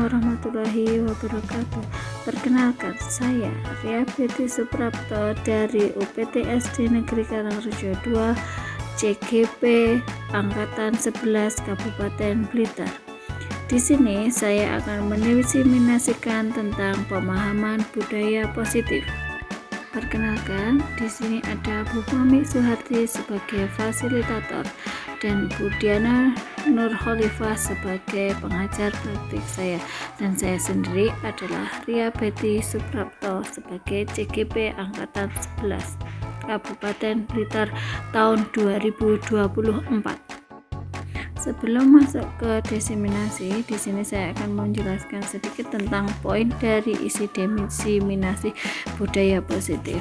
warahmatullahi wabarakatuh. Perkenalkan, saya Ria Betty Suprapto dari UPT SD Negeri Karangrejo 2 CGP Angkatan 11 Kabupaten Blitar. Di sini saya akan mendiseminasikan tentang pemahaman budaya positif. Perkenalkan, di sini ada Bu Mami Suharti sebagai fasilitator dan Bu Diana Nurholifah sebagai pengajar praktik saya, dan saya sendiri adalah Ria Betty Suprapto sebagai CGP Angkatan 11 Kabupaten Blitar tahun 2024. Sebelum masuk ke diseminasi, di sini saya akan menjelaskan sedikit tentang poin dari isi diseminasi budaya positif.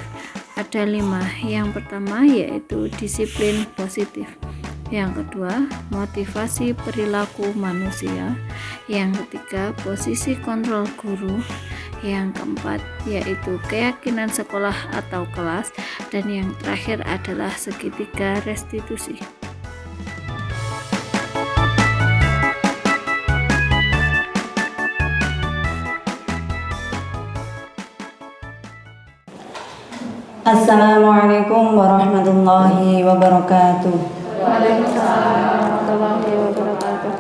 Ada 5. Yang pertama yaitu disiplin positif. Yang kedua, motivasi perilaku manusia. Yang ketiga, posisi kontrol guru. Yang keempat, yaitu keyakinan sekolah atau kelas. Dan yang terakhir adalah segitiga restitusi. Assalamualaikum warahmatullahi wabarakatuh. Waalaikumsalam warahmatullahi wabarakatuh.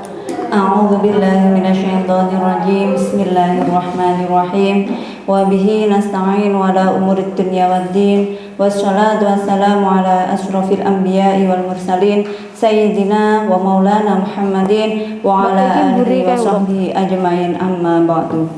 A'udzu billahi minasyaitonir rajim. Bismillahirrahmanirrahim. Wa bihi nasta'in wa ala umurid dunya waddin. Wassalatu wassalamu ala asyrafil anbiya'i wal mursalin sayyidina wa maulana Muhammadin wa ala alihi wa sahbihi ajmain, amma ba'du.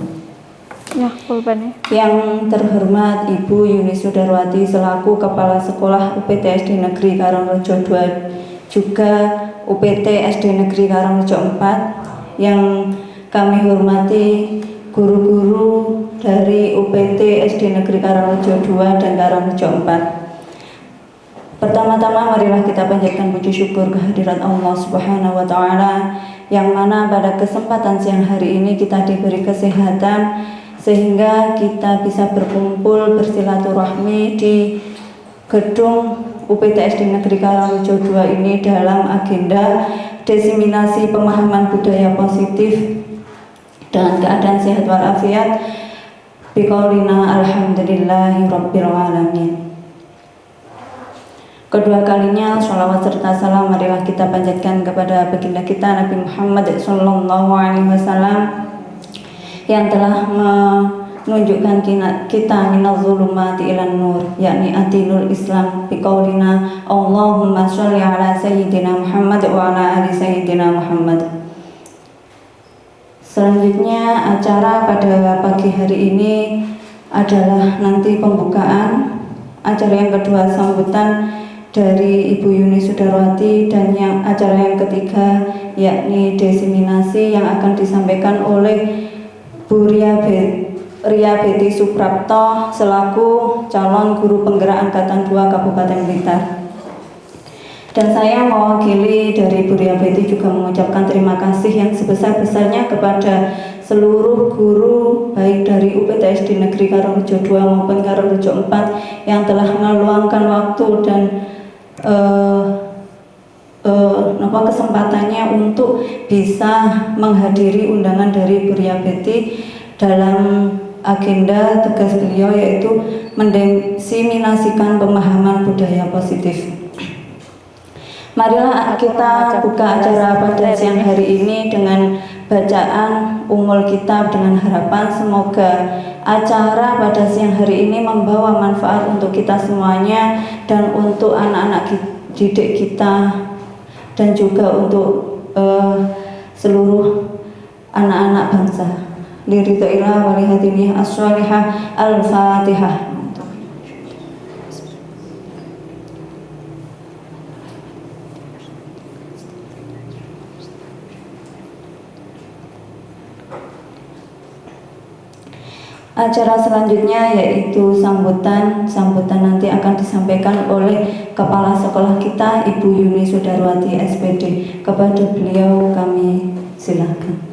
Yang terhormat Ibu Yuni Sudarwati selaku Kepala Sekolah UPT SD Negeri Karangrejo 2 juga UPT SD Negeri Karangrejo 4, yang kami hormati guru-guru dari UPT SD Negeri Karangrejo 2 dan Karangrejo 4. Pertama-tama marilah kita panjatkan puji syukur kehadirat Allah Subhanahu wa Ta'ala, yang mana pada kesempatan siang hari ini kita diberi kesehatan sehingga kita bisa berkumpul bersilaturahmi di gedung UPT SD Negeri Karangrejo 2 ini dalam agenda diseminasi pemahaman budaya positif dengan keadaan sehat walafiat. Biqaulina alhamdulillahi rabbil alamin. Kedua kalinya sholawat serta salam marilah kita panjatkan kepada baginda kita Nabi Muhammad SAW yang telah menunjukkan kita minal zulumati ilan nur, yakni adilul Islam, biqaulina Allahumma sholli ala sayyidina Muhammad wa ala ali sayyidina Muhammad. Selanjutnya acara pada pagi hari ini adalah nanti pembukaan. Acara yang kedua sambutan dari Ibu Yuni Sudarwati, dan yang acara yang ketiga yakni diseminasi yang akan disampaikan oleh Bu Ria Betty Suprapto selaku calon guru penggerak angkatan 2 Kabupaten Blitar. Dan saya mewakili dari Bu Ria Betty juga mengucapkan terima kasih yang sebesar-besarnya kepada seluruh guru baik dari UPT SD Negeri Karangrejo 2 maupun Karangrejo 4 yang telah meluangkan waktu dan kesempatannya untuk bisa menghadiri undangan dari Bu Ria Betty dalam agenda tugas beliau, yaitu mendiseminasikan pemahaman budaya positif. Marilah kita buka acara pada siang hari ini dengan bacaan umul kitab dengan harapan semoga acara pada siang hari ini membawa manfaat untuk kita semuanya dan untuk anak-anak didik kita, dan juga untuk seluruh anak-anak bangsa. Liridhoillah walihadiniyah as-sholihah al-fatihah. Acara selanjutnya yaitu sambutan nanti akan disampaikan oleh Kepala Sekolah kita Ibu Yuni Sudarwati SPD. Kepada beliau kami silakan.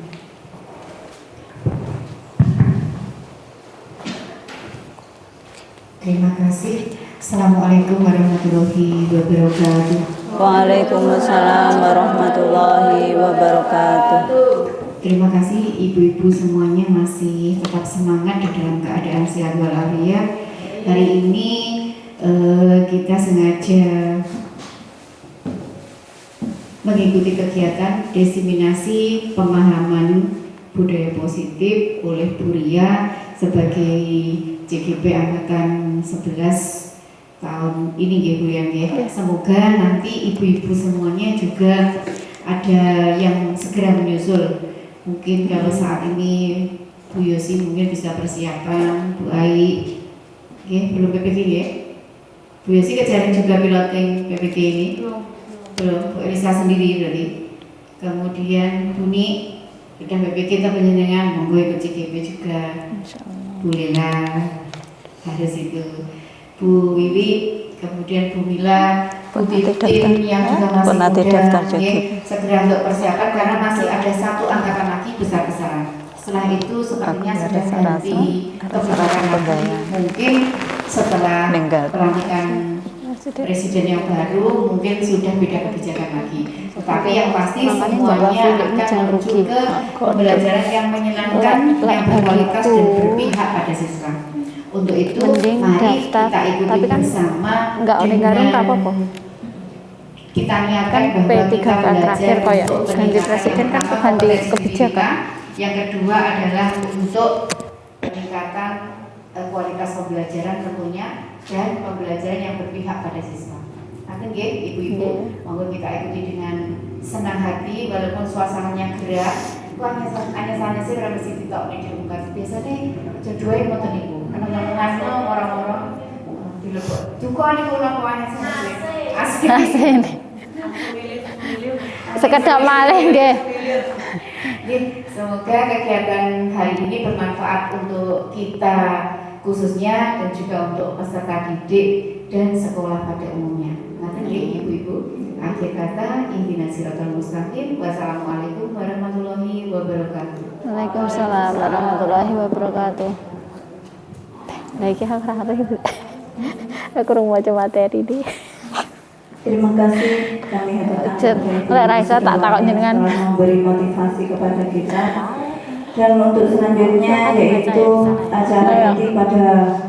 Terima kasih. Assalamualaikum warahmatullahi wabarakatuh. Waalaikumsalam warahmatullahi wabarakatuh. terima kasih ibu-ibu semuanya masih tetap semangat di dalam keadaan sehat walafiat. Hari ini kita sengaja mengikuti kegiatan diseminasi pemahaman budaya positif oleh Bu Ria sebagai CGP Angkatan 11 tahun ini ya Bu Ria. Semoga nanti ibu-ibu semuanya juga ada yang segera menyusul. Mungkin kalau saat ini Bu Yosi mungkin bisa persiapan, Bu Ai, belum PPG ya. Bu Yosi kejarin juga piloting PPG ini. Belum, Bu Elisa sendiri berarti. Kemudian Bu Ni sudah PPG kita penjenengan, monggo ikut CGP juga. Bu Lela harus itu. Bu Wiwi, kemudian Bu Mila, Bu Titin yang juga masih muda, segera untuk persiapan karena masih ada satu angkatan lagi besar-besaran. Setelah itu sepertinya sudah ganti kebijakan lagi. Mungkin setelah pelantikan presiden yang baru mungkin sudah beda kebijakan lagi. Tetapi yang pasti semuanya akan menuju ke pembelajaran yang menyenangkan, yang berkualitas dan berpihak pada siswa. Untuk itu mari kita ikuti bersama dengan kita niatkan bahwa kita belajar untuk peningkatan kebijakan. Yang kedua adalah untuk peningkatan kualitas pembelajaran tentunya dan pembelajaran yang berpihak pada siswa. Nanti ibu-ibu, monggo kita ikuti dengan senang hati walaupun suasananya gerak. Hanya saja sih orang mesti tidak diungkap. Biasanya jodohnya ngoten niku. Ana orang-orang dilebok. Duka niku lakuane asli. Sekedap malih nggih. Semoga kegiatan hari ini bermanfaat untuk kita khususnya dan juga untuk peserta didik dan sekolah pada umumnya. Nanti ibu-ibu, akhir kata ihdinas siratal mustaqim. Wassalamualaikum warahmatullahi wabarakatuh. Waalaikumsalam warahmatullahi wabarakatuh. Lagi hari aku mau baca materi di. Terima kasih kami Lek Raisa tak takut jenengan memberi motivasi kepada kita. Dan untuk selanjutnya yaitu acara inti pada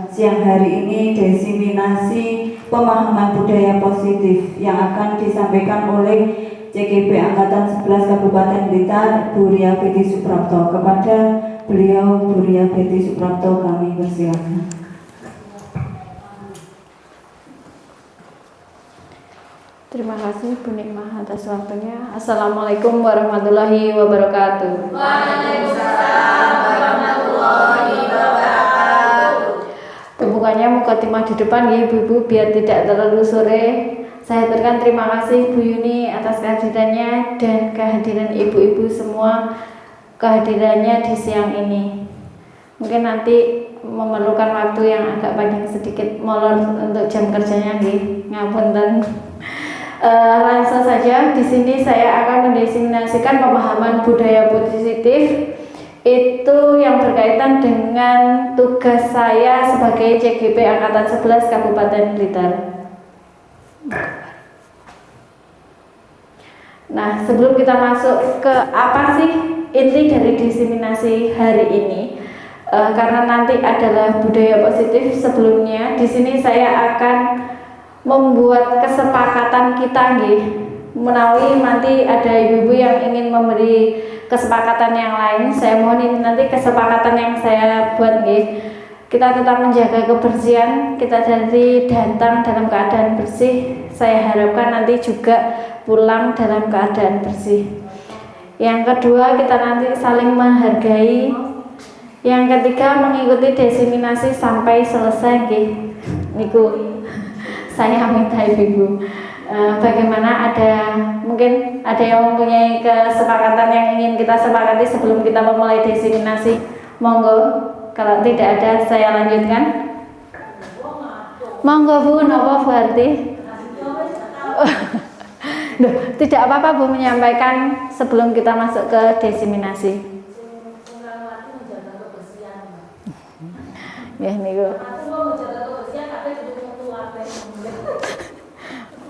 siang hari ini diseminasi pemahaman budaya positif yang akan disampaikan oleh CGP Angkatan 11 Kabupaten Blitar, Bu Ria Betty Suprapto. Kepada beliau Bu Ria Betty Suprapto kami persilakan. Terima kasih Bu Nikmah atas waktunya. Assalamualaikum warahmatullahi wabarakatuh. Waalaikumsalam warahmatullahi wabarakatuh. Pembukanya mukadimah di depan ya ibu-ibu biar tidak terlalu sore. Saya berikan terima kasih Bu Yuni atas kehadirannya dan kehadiran ibu-ibu semua kehadirannya di siang ini. Mungkin nanti memerlukan waktu yang agak panjang sedikit molor untuk jam kerjanya nggih. Ngapunten. Langsung saja di sini saya akan mendiseminasikan pemahaman budaya positif itu yang berkaitan dengan tugas saya sebagai CGP Angkatan 11 Kabupaten Blitar. Nah, sebelum kita masuk ke apa sih inti dari diseminasi hari ini, karena nanti adalah budaya positif sebelumnya, di sini saya akan membuat kesepakatan kita nggih. Menawi nanti ada ibu-ibu yang ingin memberi kesepakatan yang lain, saya mohon ini nanti kesepakatan yang saya buat nggih. Kita tetap menjaga kebersihan, kita jadi datang dalam keadaan bersih. Saya harapkan nanti juga pulang dalam keadaan bersih. Yang kedua, kita nanti saling menghargai. Yang ketiga, mengikuti diseminasi sampai selesai nggih. Niku saya minta ibu-ibu bagaimana mungkin ada yang mempunyai kesepakatan yang ingin kita sepakati sebelum kita memulai diseminasi. Monggo, kalau tidak ada saya lanjutkan. Monggo Bu, napa Bu Harti? Tidak apa-apa Bu menyampaikan sebelum kita masuk ke diseminasi. Ya niku.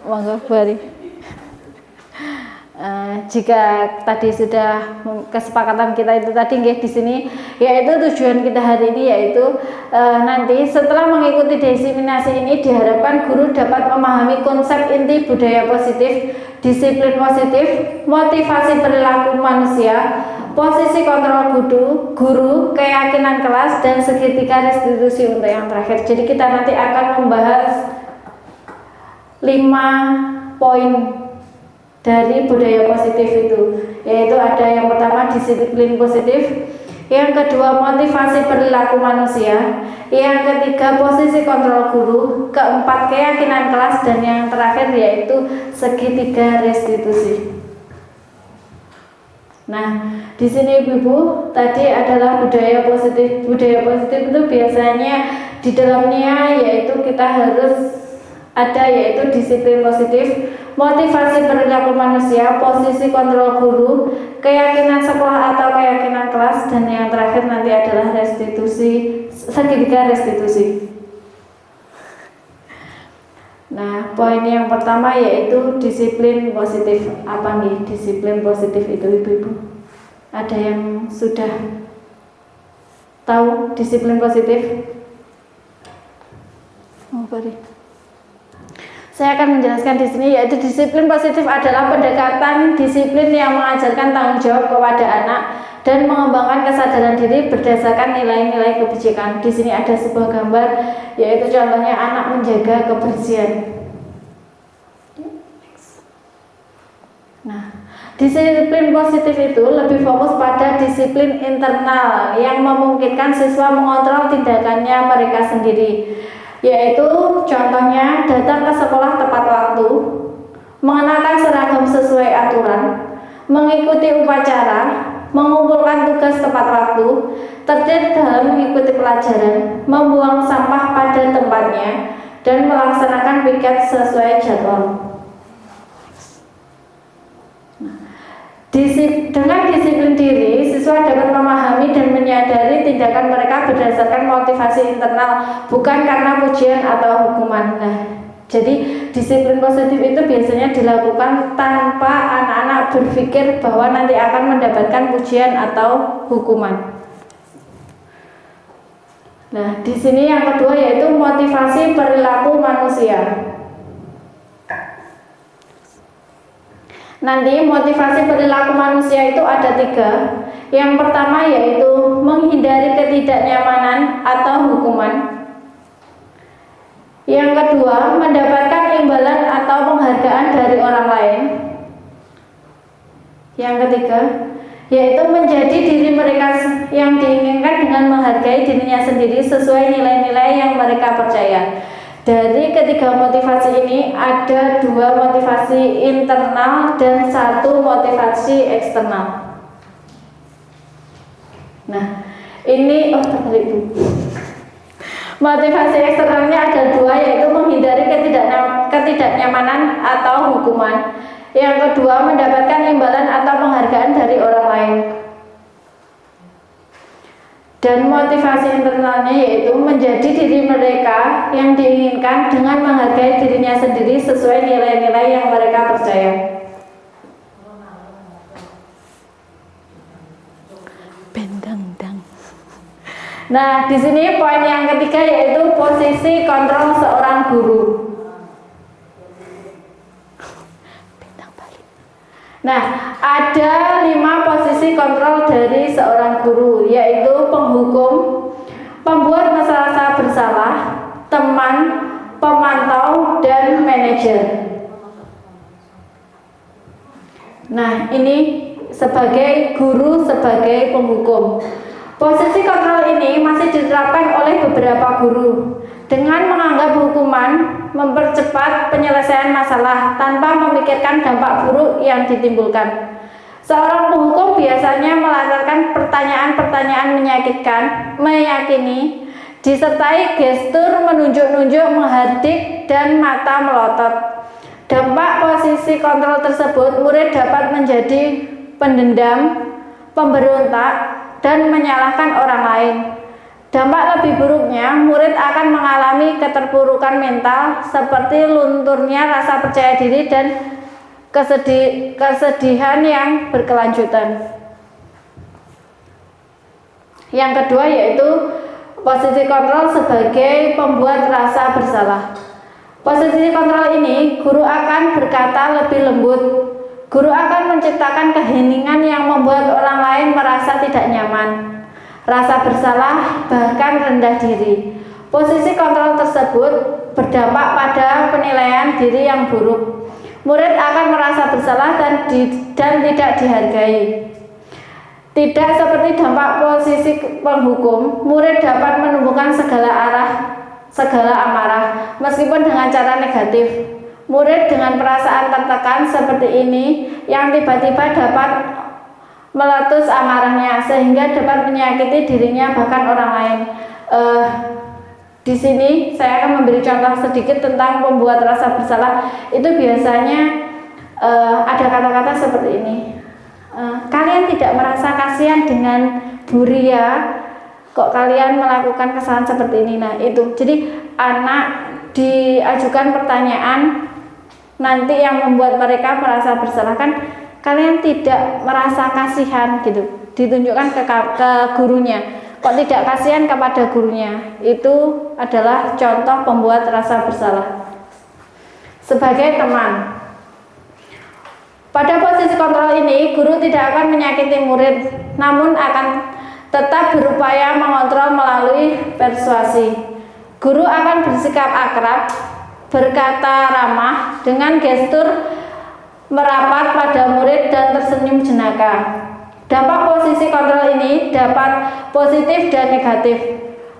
Monggo Bu Hari. Jika tadi sudah kesepakatan kita itu tadi di sini, yaitu tujuan kita hari ini yaitu nanti setelah mengikuti diseminasi ini diharapkan guru dapat memahami konsep inti budaya positif, disiplin positif, motivasi perilaku manusia, posisi kontrol guru, keyakinan kelas, dan segitiga restitusi untuk yang terakhir. Jadi kita nanti akan membahas 5 poin dari budaya positif itu, yaitu ada yang pertama disiplin positif, yang kedua motivasi perilaku manusia, yang ketiga posisi kontrol guru, keempat keyakinan kelas, dan yang terakhir yaitu segitiga restitusi. Nah, di sini Ibu tadi adalah budaya positif. Budaya positif itu biasanya di dalamnya yaitu kita harus ada yaitu disiplin positif, motivasi perilaku manusia, posisi kontrol guru, keyakinan sekolah atau keyakinan kelas, dan yang terakhir nanti adalah restitusi, segitiga restitusi. Nah, poin yang pertama yaitu disiplin positif. Apa nih disiplin positif itu Ibu-ibu? Ada yang sudah tahu disiplin positif? Oh, beri. Saya akan menjelaskan di sini, yaitu disiplin positif adalah pendekatan disiplin yang mengajarkan tanggung jawab kepada anak dan mengembangkan kesadaran diri berdasarkan nilai-nilai kebijakan. Di sini ada sebuah gambar, yaitu contohnya anak menjaga kebersihan. Nah, disiplin positif itu lebih fokus pada disiplin internal yang memungkinkan siswa mengontrol tindakannya mereka sendiri, yaitu contohnya datang ke sekolah tepat waktu, mengenakan seragam sesuai aturan, mengikuti upacara, mengumpulkan tugas tepat waktu, tertib dalam mengikuti pelajaran, membuang sampah pada tempatnya, dan melaksanakan piket sesuai jadwal. Dengan disiplin diri, siswa dapat memahami dan menyadari tindakan mereka berdasarkan motivasi internal, bukan karena pujian atau hukuman. Nah, jadi disiplin positif itu biasanya dilakukan tanpa anak-anak berpikir bahwa nanti akan mendapatkan pujian atau hukuman. Nah, di sini yang kedua yaitu motivasi perilaku manusia. Nanti motivasi perilaku manusia itu ada 3. Yang pertama yaitu menghindari ketidaknyamanan atau hukuman. Yang kedua, mendapatkan imbalan atau penghargaan dari orang lain. Yang ketiga, yaitu menjadi diri mereka yang diinginkan dengan menghargai dirinya sendiri sesuai nilai-nilai yang mereka percaya. Dari ketiga motivasi ini ada 2 motivasi internal dan 1 motivasi eksternal. Nah, ini terbalik Bu. Motivasi eksternalnya ada 2, yaitu menghindari ketidaknyamanan atau hukuman. Yang kedua, mendapatkan imbalan atau penghargaan dari orang lain. Dan motivasi internalnya yaitu menjadi diri mereka yang diinginkan dengan menghargai dirinya sendiri sesuai nilai-nilai yang mereka percaya. Bendang-dang. Nah, di sini poin yang ketiga yaitu posisi kontrol seorang guru. Nah, ada 5 posisi kontrol dari seorang guru, yaitu penghukum, pembuat merasa bersalah, teman, pemantau, dan manajer. Nah, ini sebagai guru, sebagai penghukum. Posisi kontrol ini masih diterapkan oleh beberapa guru dengan menganggap hukuman mempercepat penyelesaian masalah tanpa memikirkan dampak buruk yang ditimbulkan. Seorang penghukum biasanya melontarkan pertanyaan-pertanyaan meyakini, disertai gestur menunjuk-nunjuk, menghardik, dan mata melotot. Dampak posisi kontrol tersebut, murid dapat menjadi pendendam, pemberontak, dan menyalahkan orang lain. Dampak lebih buruknya, murid akan mengalami keterpurukan mental seperti lunturnya rasa percaya diri dan kesedihan yang berkelanjutan. Yang kedua yaitu posisi kontrol sebagai pembuat rasa bersalah. Posisi kontrol ini, guru akan berkata lebih lembut. Guru akan menciptakan keheningan yang membuat orang lain merasa tidak nyaman, rasa bersalah, bahkan rendah diri. Posisi kontrol tersebut berdampak pada penilaian diri yang buruk. Murid akan merasa bersalah dan tidak dihargai. Tidak seperti dampak posisi penghukum, murid dapat menumbuhkan segala amarah, meskipun dengan cara negatif. Murid dengan perasaan tertekan seperti ini yang tiba-tiba dapat meletus amarahnya sehingga dapat menyakiti dirinya bahkan orang lain. Di sini saya akan memberi contoh sedikit tentang pembuat rasa bersalah. Itu biasanya ada kata-kata seperti ini. Kalian tidak merasa kasihan dengan Bu Ria, kok kalian melakukan kesalahan seperti ini. Nah itu, jadi anak diajukan pertanyaan nanti yang membuat mereka merasa bersalah, kan kalian tidak merasa kasihan gitu, ditunjukkan ke gurunya, kok tidak kasihan kepada gurunya. Itu adalah contoh pembuat rasa bersalah. Sebagai teman, pada posisi kontrol ini, guru tidak akan menyakiti murid, namun akan tetap berupaya mengontrol melalui persuasi. Guru akan bersikap akrab, berkata ramah, dengan gestur merapat pada murid dan tersenyum jenaka. Dampak posisi kontrol ini dapat positif dan negatif.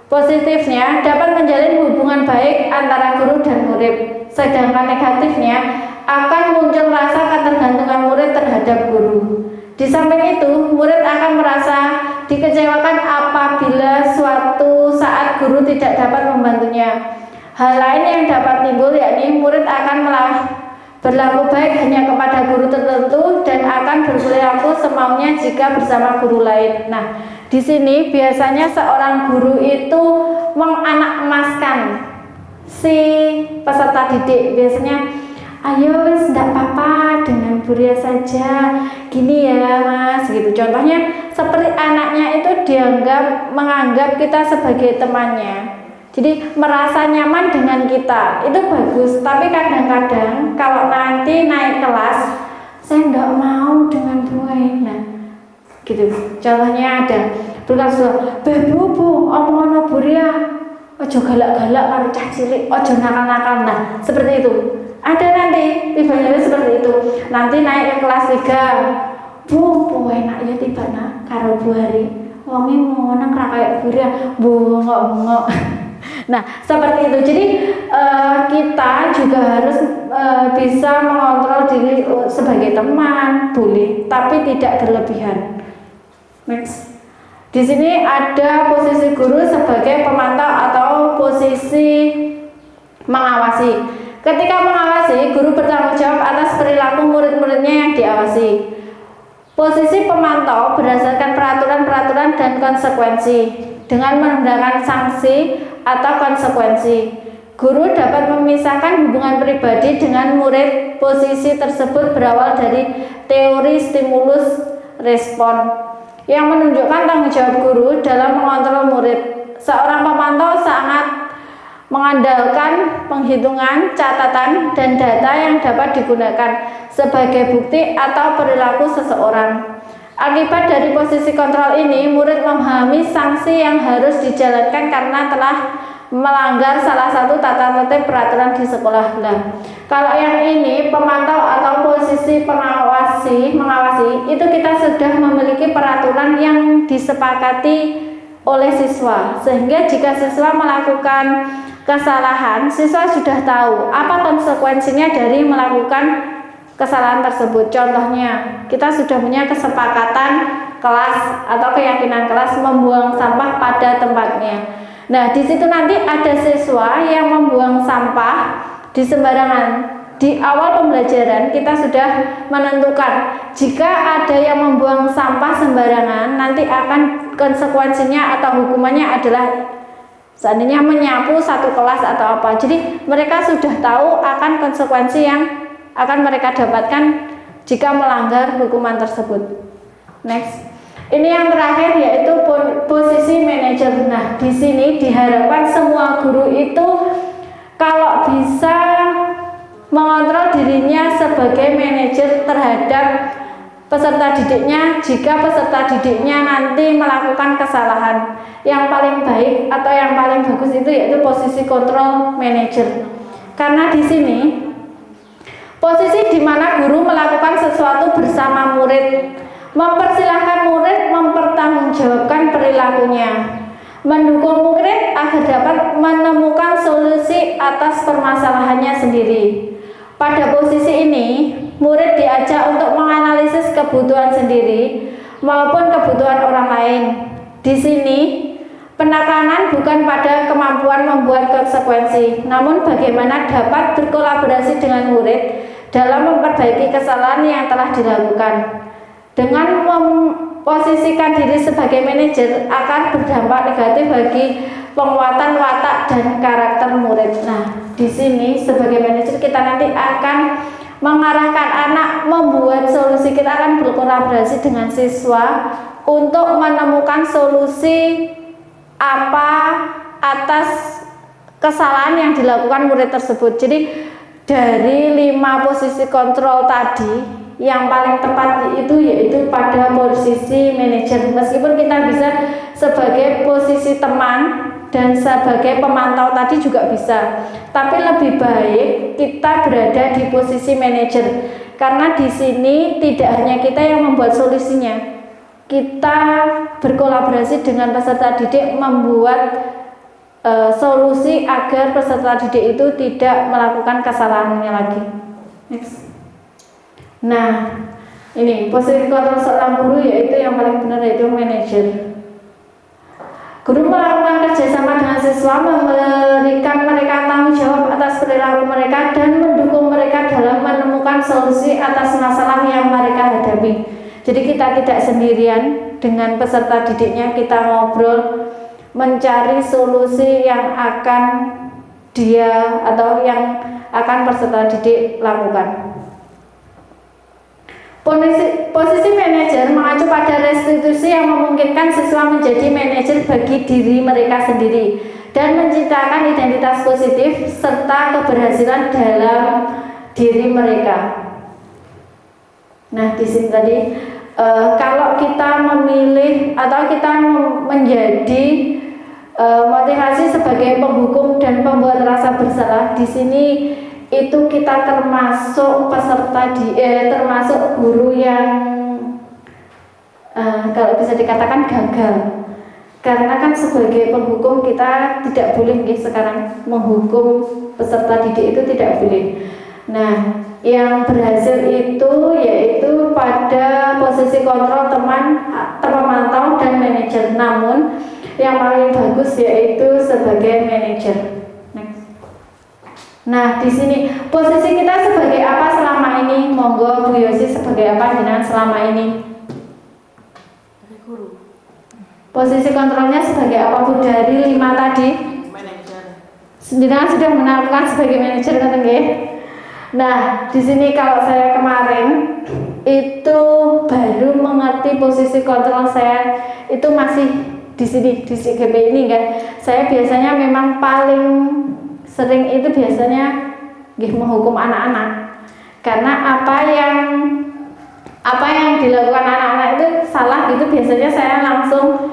Positifnya dapat menjalin hubungan baik antara guru dan murid, sedangkan negatifnya akan muncul rasa ketergantungan murid terhadap guru. Di samping itu, murid akan merasa dikecewakan apabila suatu saat guru tidak dapat membantunya. Hal lain yang dapat timbul yakni murid akan berlaku baik hanya kepada guru tertentu dan akan berperilaku semaunya jika bersama guru lain. Nah, di sini biasanya seorang guru itu menganak-emaskan si peserta didik. Biasanya, ayo wis ndak apa-apa dengan Bu Ria saja, gini ya mas gitu. Contohnya seperti anaknya itu menganggap kita sebagai temannya, jadi merasa nyaman dengan kita, itu bagus. Tapi kadang-kadang kalau nanti naik kelas, saya nggak mau dengan Bu Ena gitu. Contohnya ada berkata, Bu, omongan Bu Ria ojo galak-galak karo cah cilik, ojo nakal-nakal. Nah, seperti itu. Ada nanti tiba-tiba seperti itu. Nanti naik ke kelas 3, Bu enak ya tiba nak karo Bu Hari. Wonge ngono ra kayak Bu Ria, bungok-bungok. Nah, seperti itu. Jadi kita juga harus bisa mengontrol diri sebagai teman, boleh, tapi tidak berlebihan. Next. Di sini ada posisi guru sebagai pemantau atau posisi mengawasi. Ketika mengawasi, guru bertanggung jawab atas perilaku murid-muridnya yang diawasi. Posisi pemantau berdasarkan peraturan-peraturan dan konsekuensi. Dengan menggunakan sanksi atau konsekuensi, guru dapat memisahkan hubungan pribadi dengan murid. Posisi tersebut berawal dari teori stimulus respon yang menunjukkan tanggung jawab guru dalam mengontrol murid. Seorang pemantau sangat mengandalkan penghitungan, catatan, dan data yang dapat digunakan sebagai bukti atau perilaku seseorang. Akibat dari posisi kontrol ini, murid memahami sanksi yang harus dijalankan karena telah melanggar salah satu tata tertib peraturan di sekolah. Nah, kalau yang ini pemantau atau posisi mengawasi, itu kita sudah memiliki peraturan yang disepakati oleh siswa, sehingga jika siswa melakukan kesalahan, siswa sudah tahu apa konsekuensinya dari melakukan kesalahan tersebut. Contohnya, kita sudah punya kesepakatan kelas atau keyakinan kelas membuang sampah pada tempatnya. Nah, di situ nanti ada siswa yang membuang sampah di sembarangan. Di awal pembelajaran kita sudah menentukan jika ada yang membuang sampah sembarangan, nanti akan konsekuensinya atau hukumannya adalah seandainya menyapu satu kelas atau apa. Jadi mereka sudah tahu akan konsekuensi yang akan mereka dapatkan jika melanggar hukuman tersebut. Next. Ini yang terakhir yaitu posisi manajer. Nah, di sini diharapkan semua guru itu kalau bisa mengontrol dirinya sebagai manajer terhadap peserta didiknya jika peserta didiknya nanti melakukan kesalahan. Yang paling baik atau yang paling bagus itu yaitu posisi kontrol manajer. Karena di sini posisi di mana guru melakukan sesuatu bersama murid, mempersilahkan murid mempertanggungjawabkan perilakunya, mendukung murid agar dapat menemukan solusi atas permasalahannya sendiri. Pada posisi ini, murid diajak untuk menganalisis kebutuhan sendiri maupun kebutuhan orang lain. Di sini, penekanan bukan pada kemampuan membuat konsekuensi, namun bagaimana dapat berkolaborasi dengan murid dalam memperbaiki kesalahan yang telah dilakukan. Dengan memposisikan diri sebagai manajer akan berdampak negatif bagi penguatan watak dan karakter murid. Nah, di sini sebagai manajer kita nanti akan mengarahkan anak membuat solusi. Kita akan berkolaborasi dengan siswa untuk menemukan solusi apa atas kesalahan yang dilakukan murid tersebut. Jadi dari 5 posisi kontrol tadi, yang paling tepat itu yaitu pada posisi manajer. Meskipun kita bisa sebagai posisi teman dan sebagai pemantau tadi juga bisa, tapi lebih baik kita berada di posisi manajer karena di sini tidak hanya kita yang membuat solusinya, kita berkolaborasi dengan peserta didik membuat solusi agar peserta didik itu tidak melakukan kesalahannya lagi. Next. Nah, ini posisi kontrol seorang guru yaitu yang paling benar yaitu manajer. Guru melakukan kerjasama dengan siswa, memberikan mereka tanggung jawab atas perilaku mereka dan mendukung mereka dalam menemukan solusi atas masalah yang mereka hadapi. Jadi kita tidak sendirian dengan peserta didiknya, kita ngobrol mencari solusi yang akan dia atau yang akan peserta didik lakukan. Posisi manajer mengacu pada restitusi yang memungkinkan siswa menjadi manajer bagi diri mereka sendiri dan menciptakan identitas positif serta keberhasilan dalam diri mereka. Nah, di sini tadi kalau kita memilih atau kita menjadi motivasi sebagai penghukum dan pembuat rasa bersalah, di sini itu kita termasuk peserta termasuk guru yang kalau bisa dikatakan gagal, karena kan sebagai penghukum kita tidak boleh sekarang menghukum peserta didik itu tidak boleh. Nah, yang berhasil itu yaitu pada posisi kontrol teman, pemantau dan manajer, namun yang paling bagus yaitu sebagai manajer. Nah, di sini posisi kita sebagai apa selama ini? Monggo Bu Yosi, sebagai apa dengan selama ini? Guru. Posisi kontrolnya sebagai apa Bu dari 5 tadi? Manajer. Jenengan sudah melakukan sebagai manajer kan nggih? Nah, di sini kalau saya kemarin itu baru mengerti posisi kontrol saya itu masih di sini di CGP ini kan. Saya biasanya memang paling sering itu biasanya menghukum anak-anak karena apa yang dilakukan anak-anak itu salah gitu, biasanya saya langsung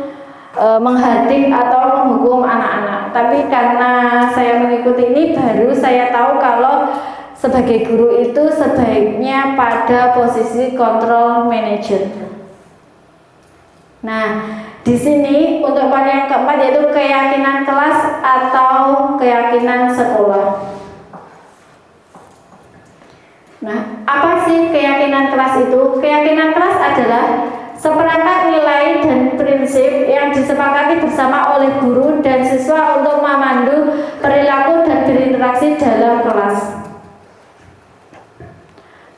menghadik atau menghukum anak-anak. Tapi karena saya mengikuti ini baru saya tahu kalau sebagai guru itu sebaiknya pada posisi kontrol manager. Nah, di sini untuk poin yang keempat yaitu keyakinan kelas atau keyakinan sekolah. Nah, apa sih keyakinan kelas itu? Keyakinan kelas adalah seperangkat nilai dan prinsip yang disepakati bersama oleh guru dan siswa untuk memandu perilaku dan berinteraksi dalam kelas.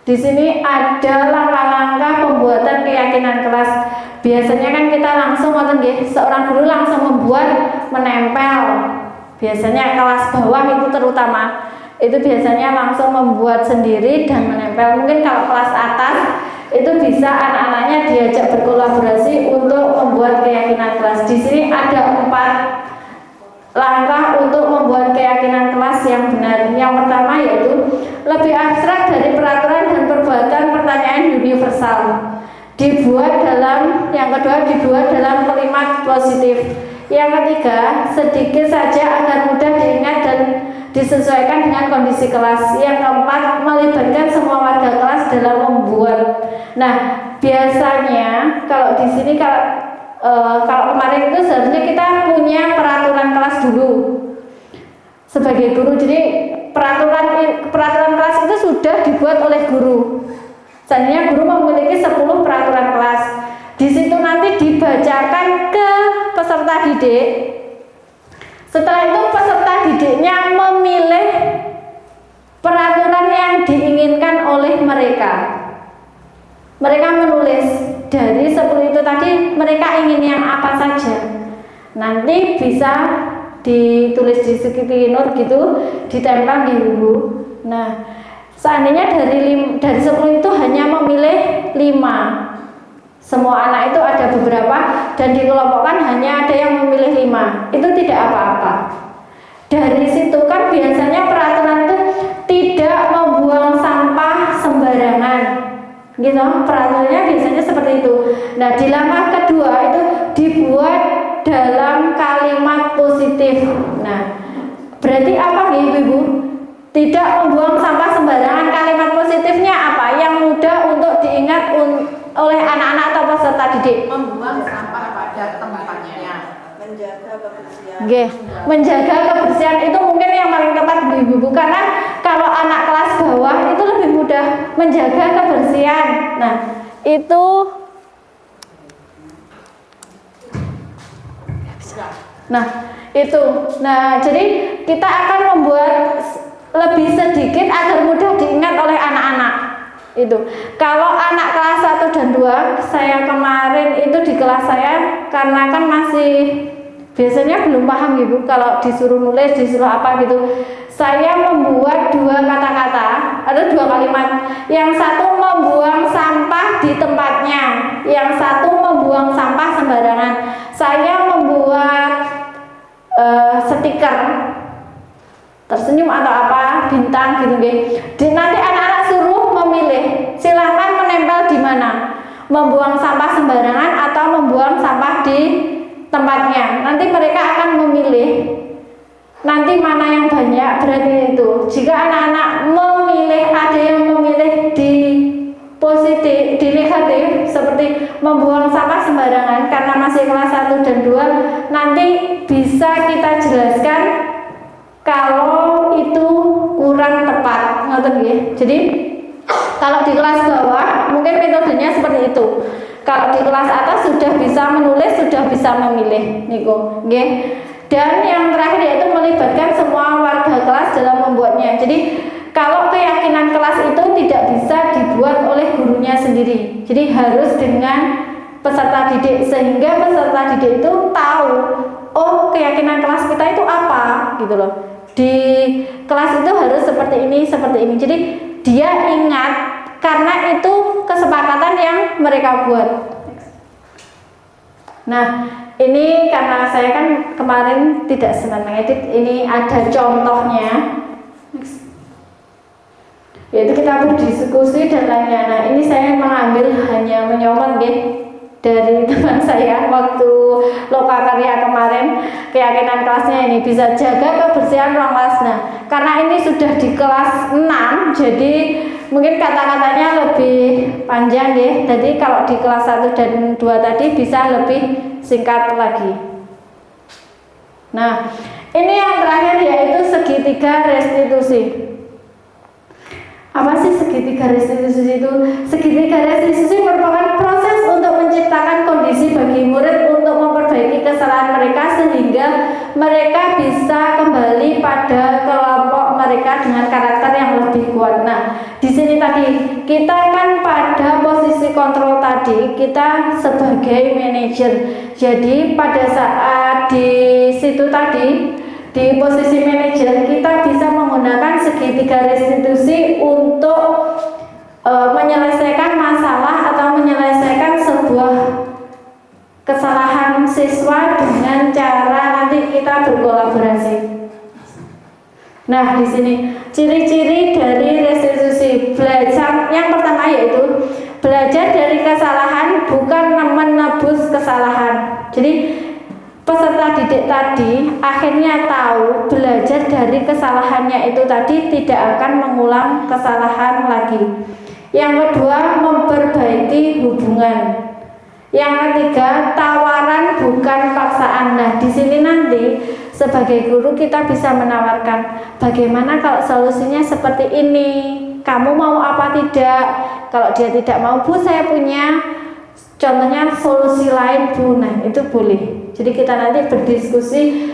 Di sini ada langkah-langkah pembuatan keyakinan kelas. Biasanya kan kita langsung seorang guru langsung menempel. Biasanya kelas bawah itu terutama itu biasanya langsung membuat sendiri dan menempel. Mungkin kalau kelas atas itu bisa anak-anaknya diajak berkolaborasi untuk membuat keyakinan kelas. Di sini ada 4 langkah untuk membuat keyakinan kelas yang benar. Yang pertama yaitu lebih abstrak dari peraturan dan perbuatan pertanyaan universal. Yang kedua dibuat dalam kalimat positif. Yang ketiga, sedikit saja agar mudah diingat dan disesuaikan dengan kondisi kelas. Yang keempat, melibatkan semua warga kelas dalam membuat. Nah, biasanya kalau di sini kalau kemarin itu seharusnya kita punya peraturan kelas dulu sebagai guru. Jadi peraturan kelas itu sudah dibuat oleh guru. Seandainya guru memiliki 10 peraturan kelas, di situ nanti dibacakan ke peserta didik. Setelah itu peserta didiknya memilih peraturan yang diinginkan oleh mereka. Mereka menulis dari 10 itu tadi mereka ingin yang apa saja. Nanti bisa ditulis di sekitar gitu, ditempel di buku. Nah, seandainya dari 10 itu hanya memilih 5. Semua anak itu ada beberapa dan dikelompokkan hanya ada yang memilih 5. Itu tidak apa-apa. Dari situ kan biasanya peraturan itu tidak membuang sampah sembarangan. Gitu, peraturannya biasanya seperti itu. Nah, di langkah kedua itu dibuat dalam kalimat positif. Nah, berarti apa nih Ibu? Tidak membuang sampah sembarangan. Kalimat positifnya apa? Yang mudah untuk diingat oleh anak-anak atau peserta didik. Membuang sampah pada tempatnya. Menjaga kebersihan. Oke, menjaga kebersihan itu mungkin yang paling tepat Ibu, karena kalau anak kelas bawah itu lebih mudah menjaga kebersihan. Nah, itu jadi kita akan membuat lebih sedikit agar mudah diingat oleh anak-anak. Itu kalau anak kelas 1 dan 2, saya kemarin itu di kelas saya karena kan masih biasanya belum paham Ibu, kalau disuruh nulis, disuruh apa gitu, saya membuat 2 kata-kata, ada 2 kalimat. Yang satu membuang sampah di tempatnya, yang satu membuang sampah sembarangan. Saya membuat stiker tersenyum atau apa, bintang gitu gitu. Nanti anak-anak suruh memilih, silahkan menempel di mana, membuang sampah sembarangan atau membuang sampah di tempatnya. Nanti mereka akan memilih nanti mana yang banyak, berarti itu. Jika anak-anak memilih, ada yang memilih di positif, di negatif, seperti membuang sampah sembarangan karena masih kelas 1 dan 2, nanti bisa kita jelaskan kalau itu kurang tepat, ngoten nggih. Jadi kalau di kelas bawah mungkin metodenya seperti itu. Kalau di kelas atas sudah bisa menulis, sudah bisa memilih niku, nggih. Dan yang terakhir yaitu melibatkan semua warga kelas dalam membuatnya. Jadi kalau keyakinan kelas itu tidak bisa dibuat oleh gurunya sendiri. Jadi harus dengan peserta didik, sehingga peserta didik itu tahu, oh keyakinan kelas kita itu apa, gitu loh. Di kelas itu harus seperti ini, seperti ini. Jadi dia ingat karena itu kesepakatan yang mereka buat. Nah, ini karena saya kan kemarin tidak senang mengedit, ini ada contohnya. Yaitu kita berdiskusi dan lainnya. Nah, ini saya mengambil hanya menyomot dari teman saya waktu lokakarya kemarin. Keyakinan kelasnya ini bisa jaga kebersihan ruang kelas. Nah, karena ini sudah di kelas 6, jadi mungkin kata-katanya lebih panjang ya. Jadi kalau di kelas 1 dan 2 tadi bisa lebih singkat lagi. Nah, ini yang terakhir yaitu segitiga restitusi. Apa sih segitiga restitusi itu? Segitiga restitusi merupakan proses untuk menciptakan kondisi bagi murid untuk memperbaiki kesalahan mereka sehingga mereka bisa kembali pada kelompok mereka dengan karakter yang lebih kuat. Nah, di sini tadi kita kan pada posisi kontrol tadi, kita sebagai manajer. Jadi pada saat di situ tadi di posisi manajer kita bisa menggunakan segitiga Nah, di sini ciri-ciri dari restitusi belajar yang pertama yaitu belajar dari kesalahan bukan menebus kesalahan. Jadi peserta didik tadi akhirnya tahu belajar dari kesalahannya itu tadi tidak akan mengulang kesalahan lagi. Yang kedua, memperbaiki hubungan. Yang ketiga, tawaran bukan paksaan. Nah, di sini nanti sebagai guru kita bisa menawarkan bagaimana kalau solusinya seperti ini. Kamu mau apa tidak? Kalau dia tidak mau, Bu, saya punya contohnya solusi lain, Bu. Nah, itu boleh. Jadi kita nanti berdiskusi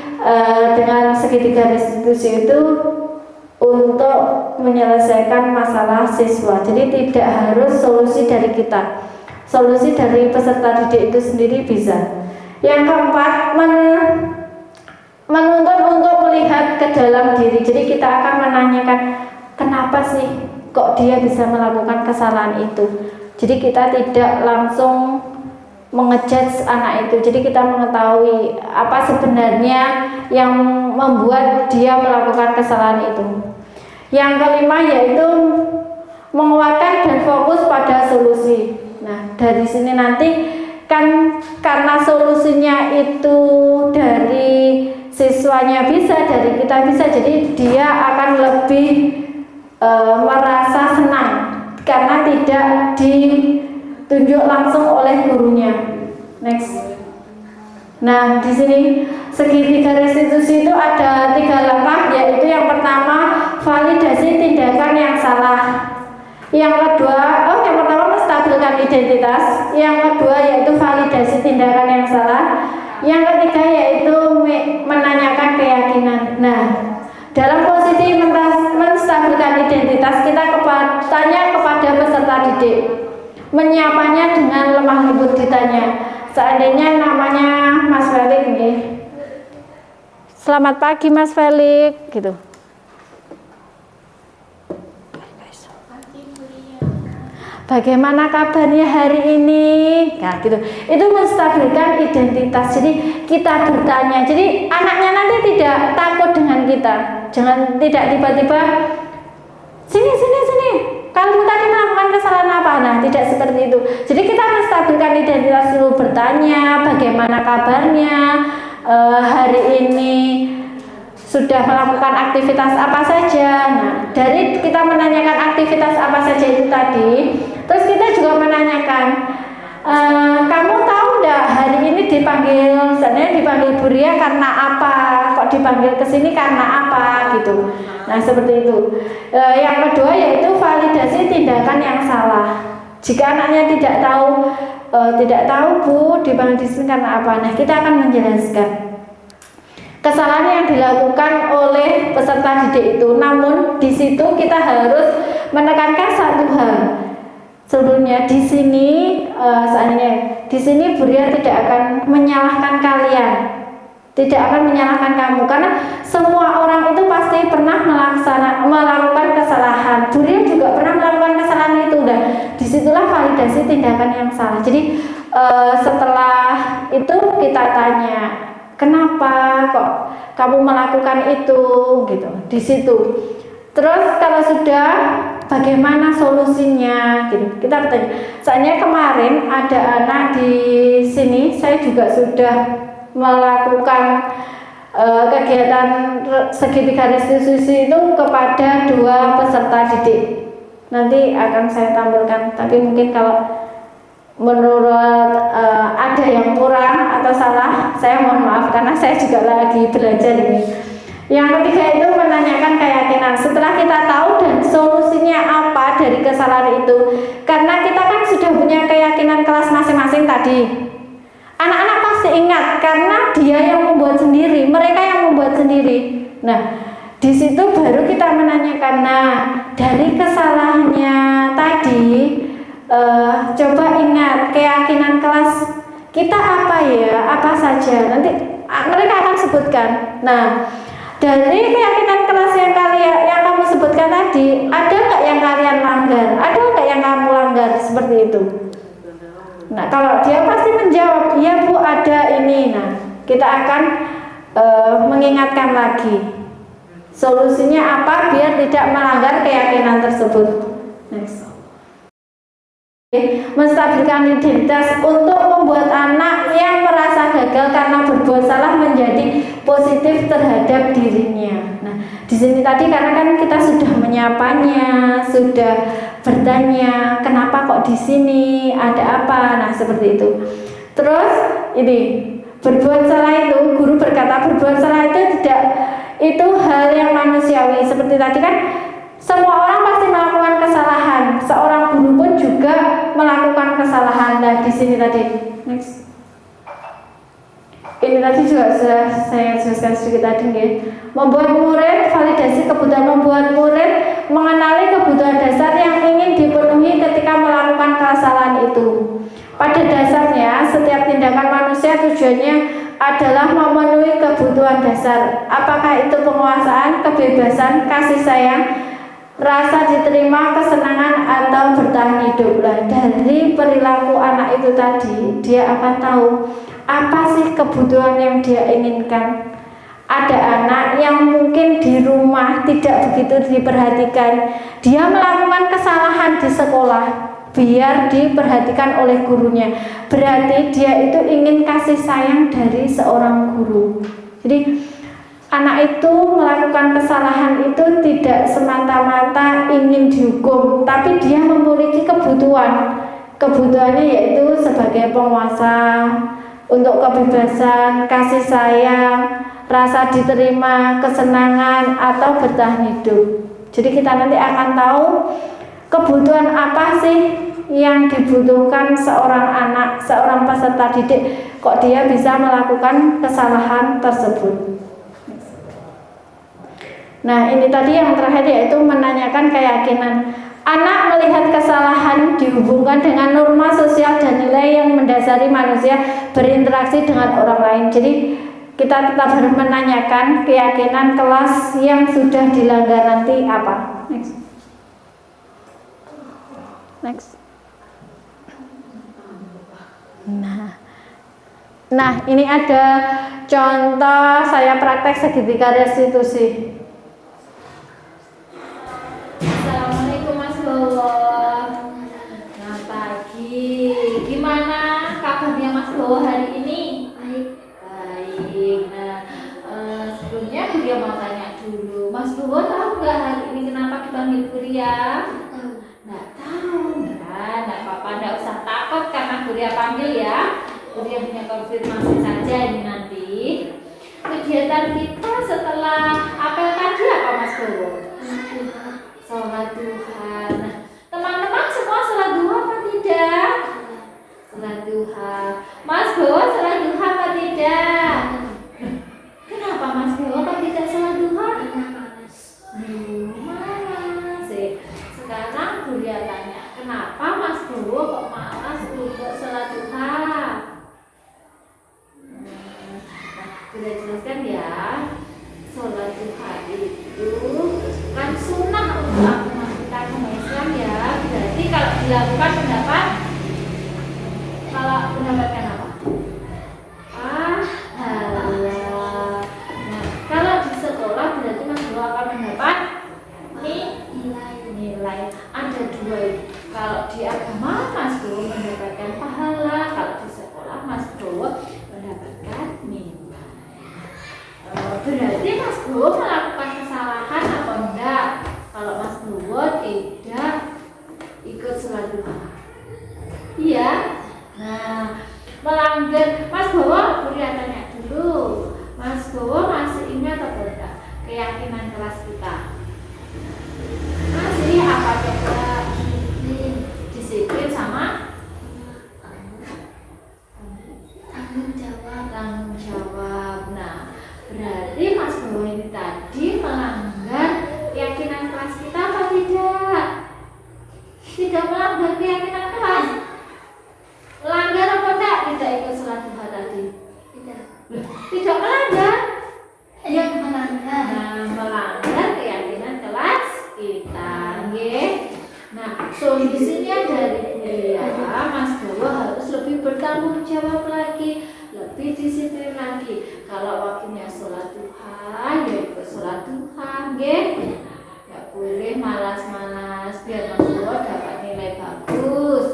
dengan segitiga restitusi itu untuk menyelesaikan masalah siswa. Jadi tidak harus solusi dari kita, solusi dari peserta didik itu sendiri bisa. Yang keempat, menuntut untuk melihat ke dalam diri. Jadi kita akan menanyakan kenapa sih kok dia bisa melakukan kesalahan itu. Jadi kita tidak langsung mengejudge anak itu. Jadi kita mengetahui apa sebenarnya yang membuat dia melakukan kesalahan itu. Yang kelima yaitu menguatkan dan fokus pada solusi. Nah, dari sini nanti kan karena solusinya itu dari siswanya bisa, dari kita bisa, jadi dia akan lebih merasa senang karena tidak ditunjuk langsung oleh gurunya. Next. Nah, di sini segitiga restitusi itu ada 3 langkah, yaitu yang pertama validasi tindakan yang salah. Yang kedua, yang pertama menstabilkan identitas. Yang kedua yaitu validasi tindakan yang salah. Yang ketiga yaitu menanyakan keyakinan. Nah, dalam posisi menstabilkan identitas, kita tanya kepada peserta didik, menyapanya dengan lemah lembut ditanya. Seandainya namanya Mas Felix nih, selamat pagi Mas Felix, gitu. Bagaimana kabarnya hari ini? Nah, gitu. Itu menstabilkan identitas. Jadi kita bertanya. Jadi anaknya nanti tidak takut dengan kita. Jangan tidak tiba-tiba sini. Kamu tadi melakukan kesalahan apa? Nah, tidak seperti itu. Jadi kita menstabilkan identitas dulu, bertanya bagaimana kabarnya hari ini, sudah melakukan aktivitas apa saja. Nah, dari kita menanyakan aktivitas apa saja itu tadi, terus kita juga menanyakan, kamu tahu enggak hari ini sebenarnya dipanggil Bu Ria karena apa? Kok dipanggil ke sini karena apa? Gitu. Nah, seperti itu. Yang kedua yaitu validasi tindakan yang salah. Jika anaknya tidak tahu Bu dipanggil di sini karena apa? Nah, kita akan menjelaskan kesalahan yang dilakukan oleh peserta didik itu. Namun di situ kita harus menekankan satu hal. Sebelumnya di sini seandainya di sini Bu Ria tidak akan menyalahkan kalian, tidak akan menyalahkan kamu, karena semua orang itu pasti pernah melakukan kesalahan. Bu Ria juga pernah melakukan kesalahan itu, dan disitulah validasi tindakan yang salah. Jadi setelah itu kita tanya, kenapa kok kamu melakukan itu, gitu. Di situ. Terus kalau sudah, bagaimana solusinya, gitu. Kita bertanya. Soalnya kemarin ada anak di sini, saya juga sudah melakukan kegiatan segitiga restitusi itu kepada 2 peserta didik. Nanti akan saya tampilkan. Tapi mungkin kalau menurut ada yang kurang atau salah, saya mohon maaf karena saya juga lagi belajar ini. Yang ketiga itu menanyakan keyakinan. Setelah kita tahu dan solusinya apa dari kesalahan itu, karena kita kan sudah punya keyakinan kelas masing-masing tadi. Anak-anak pasti ingat karena dia yang membuat sendiri, mereka yang membuat sendiri. Nah, di situ baru kita menanyakan. Nah, dari kesalahannya tadi, coba ingat keyakinan kelas kita apa ya, apa saja. Nanti mereka akan sebutkan. Nah, dari keyakinan kelas yang kamu sebutkan tadi, ada nggak yang kalian langgar? Ada nggak yang kamu langgar seperti itu? Nah, kalau dia pasti menjawab, iya Bu ada ini. Nah, kita akan mengingatkan lagi Solusinya apa biar tidak melanggar keyakinan tersebut? Next. Menstabilkan identitas untuk membuat anak yang merasa gagal karena berbuat salah menjadi positif terhadap dirinya. Nah, di sini tadi karena kan kita sudah menyapanya, sudah bertanya, kenapa kok di sini, ada apa? Nah, seperti itu. Terus ini berbuat salah itu, guru berkata berbuat salah itu tidak itu hal yang manusiawi. Seperti tadi kan semua orang pasti melakukan kesalahan. Seorang guru pun juga melakukan kesalahan. Nah, di sini tadi. Next. Ini tadi juga sudah saya jelaskan sedikit tadi nggih. Membuat murid, validasi kebutuhan membuat murid mengenali kebutuhan dasar yang ingin dipenuhi ketika melakukan kesalahan itu. Pada dasarnya, setiap tindakan manusia tujuannya adalah memenuhi kebutuhan dasar. Apakah itu penguasaan, kebebasan, kasih sayang, rasa diterima, kesenangan, atau bertahan hidup. Lah, dari perilaku anak itu tadi, dia akan tahu apa sih kebutuhan yang dia inginkan. Ada anak yang mungkin di rumah tidak begitu diperhatikan, dia melakukan kesalahan di sekolah biar diperhatikan oleh gurunya. Berarti dia itu ingin kasih sayang dari seorang guru. Jadi anak itu melakukan kesalahan itu tidak semata-mata ingin dihukum, tapi dia memiliki kebutuhan. Kebutuhannya yaitu sebagai penguasa, untuk kebebasan, kasih sayang, rasa diterima, kesenangan, atau bertahan hidup. Jadi kita nanti akan tahu kebutuhan apa sih yang dibutuhkan seorang anak, seorang peserta didik, kok dia bisa melakukan kesalahan tersebut. Nah, ini tadi yang terakhir yaitu menanyakan keyakinan. Anak melihat kesalahan dihubungkan dengan norma sosial dan nilai yang mendasari manusia berinteraksi dengan orang lain. Jadi kita tetap harus menanyakan keyakinan kelas yang sudah dilanggar nanti apa. Next. Nah, ini ada contoh saya praktek segitiga restitusi. Assalamualaikum Mas Bowo. Nah, pagi. Gimana kabarnya Mas Bowo hari ini? Baik. Nah, sebelumnya Buria mau tanya dulu. Mas Bowo tahu nggak hari ini kenapa dipanggil Buria? Nggak tahu. Nah, nggak apa-apa, nggak usah takut karena Buria panggil ya. Buria punya konfirmasi saja ini nanti. Kegiatan kita setelah apel tadi apa Mas Bowo? Sholat duha. Nah, teman-teman semua sholat duha apa tidak? Sholat duha. Mas Bowo sholat duha apa tidak? Kenapa Mas Bowo kok tidak sholat duha? Malas. Sekarang Buria tanya, kenapa Mas Bowo kok malas untuk sholat duha? Sudah jelaskan ya, sholat duha itu kan sunnah untuk agama kita Islam ya. Berarti kalau dilakukan pendapat apa? Pahala. Nah, kalau di sekolah berarti Mas Bowo akan mendapat nilai. Ada dua. Kalau di agama Mas Bowo mendapatkan pahala, kalau di sekolah Mas Bowo mendapatkan nilai. Berarti Mas Bowo melakukan kesalahan atau enggak? Kalau Mas Bowo tidak ikut sholat duha, iya. Nah, melanggar Mas Bowo, Buria tanya dulu. Mas Bowo masih ingat atau enggak keyakinan kelas kita? Masih apa coba? Disiplin sama tanggung jawab. Nah, berarti Mas Bowo ini tadi melanggar keyakinan kelas kita apa tidak? Tidak melanggar keyakinan kelas. Melanggar apa tidak? Tidak ikut sholat duha tadi. Tidak melanggar. Yang melanggar. Nah, melanggar keyakinan kelas kita, nggih. Nah, solusinya dari Buria, Mas Bowo harus lebih bertanggung jawab lagi, lebih disiplin lagi. Kalau waktunya sholat duha, ya ikut sholat duha, nggih. Nggak boleh malas-malas biar Mas Bowo dapat nilai bagus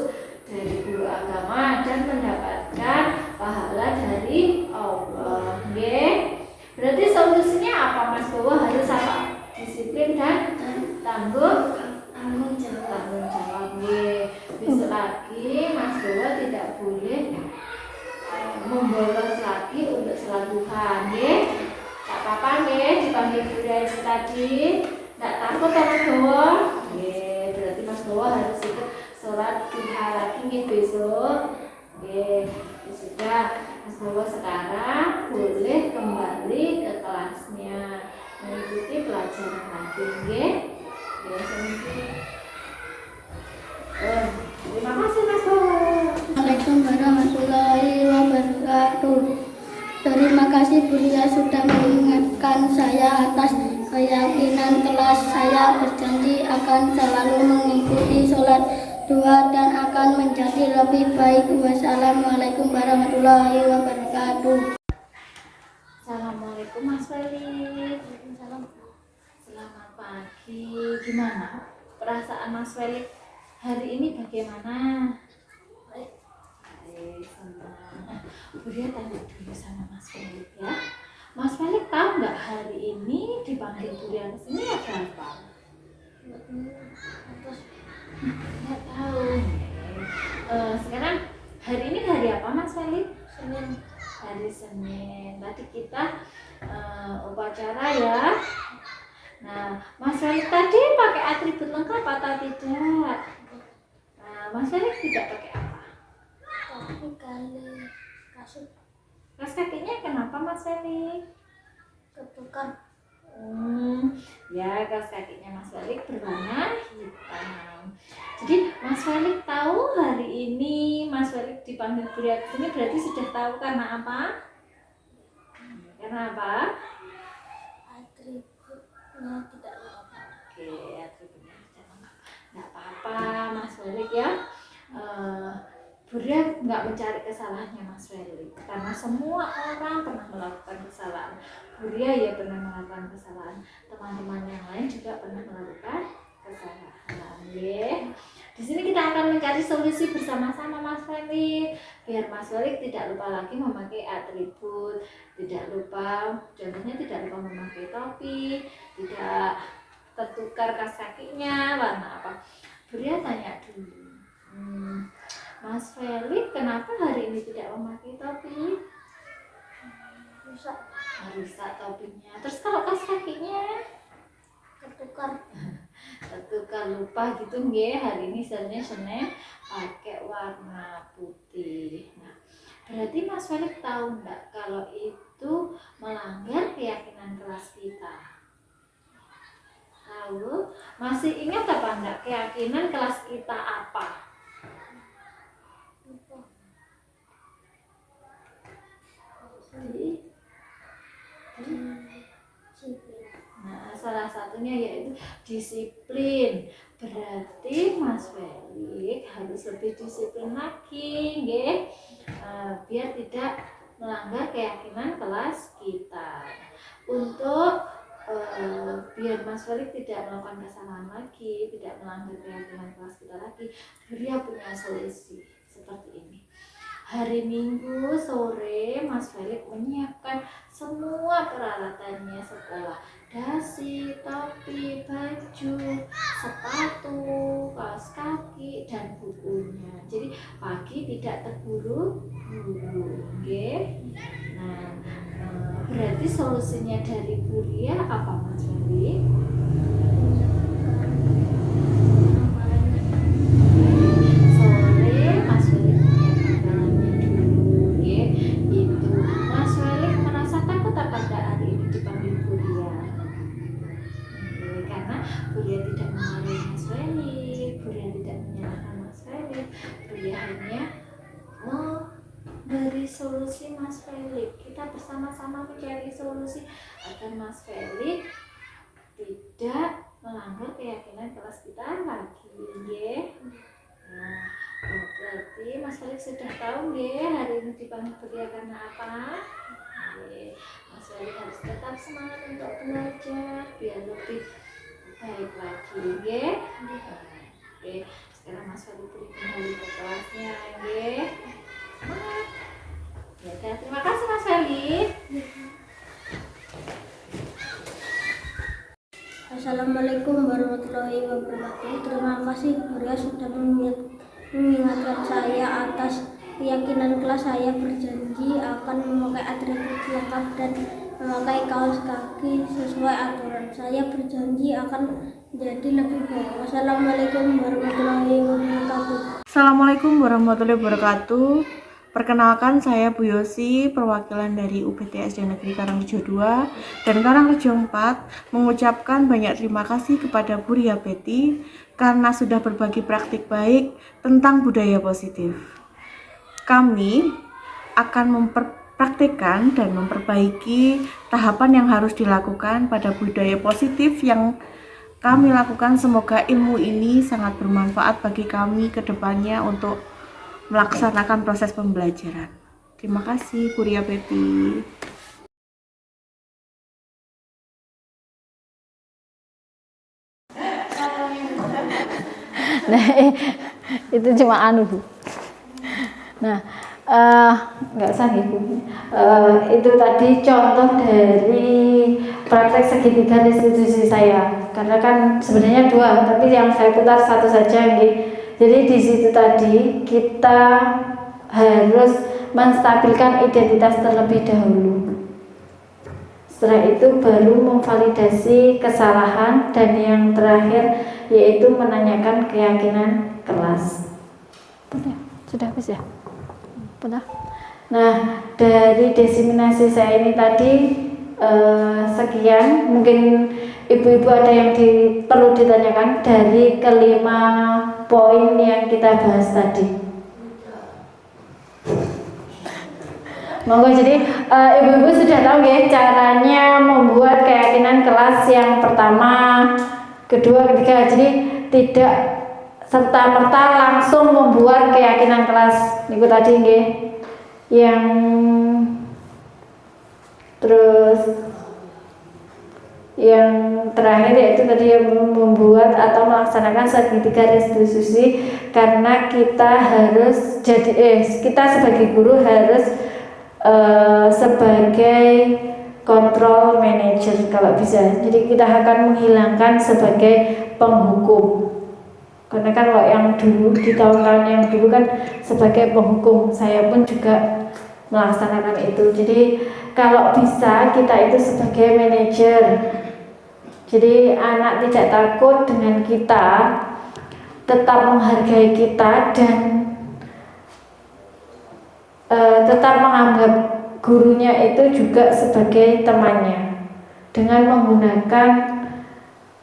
dari guru agama dan mendapatkan pahala dari Allah, nggih. Berarti solusinya apa Mas Bowo? Harus apa? Disiplin dan tanggung jawab, nggih. Besok lagi Mas Bowo tidak boleh membolos lagi untuk sholat duha, nggih. Tak apa-apa nggih, dipanggil budaya tadi. Nggak takut ya Mas Bowo? Nggih, berarti Mas Bowo harus ikut sholat duha lagi nggih besok. Nggih, ya sudah Mas Bowo sekarang boleh kembali ke kelasnya mengikuti pelajaran lagi nggih. Ya, terima kasih Mas Bowo. Assalamualaikum warahmatullahi wabarakatuh. Terima kasih Bulia sudah mengingatkan saya atas keyakinan kelas. Saya berjanji akan selalu mengikuti sholat duha dan akan menjadi lebih baik. Wassalamualaikum warahmatullahi wabarakatuh. Assalamualaikum Mas Felix. Selamat pagi. Gimana perasaan Mas Felix hari ini bagaimana? Baik, senang. Budia tanya dulu sama Mas Felix ya. Mas Felix tahu nggak hari ini dipanggil Budia ke sini ada apa? Nggak tahu. Sekarang hari ini hari apa Mas Felix? Senin. Hari Senin. Tadi kita upacara ya. Nah, Mas Felix tadi pakai atribut lengkap atau tidak? Nah, Mas Felix tidak pakai apa? Tapi kali kasut Kas kakinya kenapa Mas Felix? ketukar. Ya, kas kakinya Mas Felix berwarna hitam. Jadi Mas Felix tahu hari ini Mas Felix dipanggil Budia ke sini berarti sudah tahu karena apa? Karena apa? Atributnya tidak lengkap. Oke, atributnya tidak lengkap. Nggak apa-apa Mas Felix ya. Budia nggak mencari kesalahannya Mas Felix karena semua orang pernah melakukan kesalahan. Budia ya pernah melakukan kesalahan. Teman-teman yang lain juga pernah melakukan kesalahan. Ya. Di sini kita akan mencari solusi bersama-sama Mas Felix biar Mas Felix tidak lupa lagi memakai atribut, tidak lupa, contohnya tidak lupa memakai topi, tidak tertukar kas kakinya warna apa. Budia tanya dulu. Mas Felix, kenapa hari ini tidak memakai topi? Rusak topinya. Terus kalau kas kakinya? Ketukar lupa gitu nggih. Hari ini Senin pakai warna putih. Nah, berarti Mas Felix tahu enggak kalau itu melanggar keyakinan kelas kita? Tahu? Masih ingat apa enggak keyakinan kelas kita apa? Nah, salah satunya yaitu disiplin. Berarti Mas Felix harus lebih disiplin lagi, nggih. Biar tidak melanggar keyakinan kelas kita. Untuk biar Mas Felix tidak melakukan kesalahan lagi, tidak melanggar keyakinan kelas kita lagi, Budia punya solusi seperti ini. Hari Minggu sore Mas Felix menyiapkan semua peralatannya sekolah, dasi, topi, baju, sepatu, kaos kaki, dan bukunya. Jadi pagi tidak terburu-buru, okay? Nah, berarti solusinya dari Budia apa Mas Felix? Budia tidak memarahi Mas Felix, Budia tidak menyalahkan Mas Felix, Budia hanya memberi solusi Mas Felix. Kita bersama-sama mencari solusi agar Mas Felix tidak melanggar keyakinan kelas kita lagi, nggih. Nah, berarti Mas Felix sudah tahu nggih hari ini dipanggil Budia karena apa? Mas Wali harus tetap semangat untuk belajar biar lebih baik lagi, nggih. Oke, sekarang Mas Wali beri kembali ke kelasnya, nggih. Semangat. Ya, terima kasih Mas Wali. Assalamualaikum warahmatullahi wabarakatuh. Terima kasih guru yang sudah mengingatkan saya atas keyakinan kelas. Saya berjanji akan memakai atribut lengkap dan memakai kaos kaki sesuai aturan. Saya berjanji akan menjadi lebih baik. Wassalamualaikum warahmatullahi wabarakatuh. Assalamualaikum warahmatullahi wabarakatuh. Perkenalkan, saya Bu Yosi, perwakilan dari UPT SD Negeri Karangrejo 2 dan Karangrejo 4, mengucapkan banyak terima kasih kepada Bu Ria Betty karena sudah berbagi praktik baik tentang budaya positif. Kami akan mempraktikkan dan memperbaiki tahapan yang harus dilakukan pada budaya positif yang kami lakukan. Semoga ilmu ini sangat bermanfaat bagi kami ke depannya untuk melaksanakan proses pembelajaran. Terima kasih, Bu Ria Betty. Nah, itu cuma anu Bu. Nah, nggak usah Bu. Itu tadi contoh dari praktek segitiga restitusi saya. Karena kan sebenarnya 2, tapi yang saya putar 1 saja, nggih. Jadi di situ tadi kita harus menstabilkan identitas terlebih dahulu. Setelah itu baru memvalidasi kesalahan dan yang terakhir yaitu menanyakan keyakinan kelas. Sudah habis ya? Sudah. Nah, dari diseminasi saya ini tadi sekian. Mungkin ibu-ibu ada yang perlu ditanyakan dari kelima poin yang kita bahas tadi. Monggo, jadi ibu-ibu sudah tahu ya caranya membuat keyakinan kelas yang pertama, kedua, ketiga. Jadi tidak serta-merta langsung membuat keyakinan kelas. Niku tadi nggih. Yang terus yang terakhir yaitu tadi yang membuat atau melaksanakan segitiga restitusi, karena kita harus kita sebagai guru harus sebagai control manager kalau bisa. Jadi kita akan menghilangkan sebagai penghukum. Karena kan kalau yang dulu di tahun-tahun yang dulu kan sebagai penghukum, saya pun juga melaksanakan itu. Jadi kalau bisa kita itu sebagai manajer. Jadi anak tidak takut dengan kita, tetap menghargai kita dan tetap menganggap gurunya itu juga sebagai temannya dengan menggunakan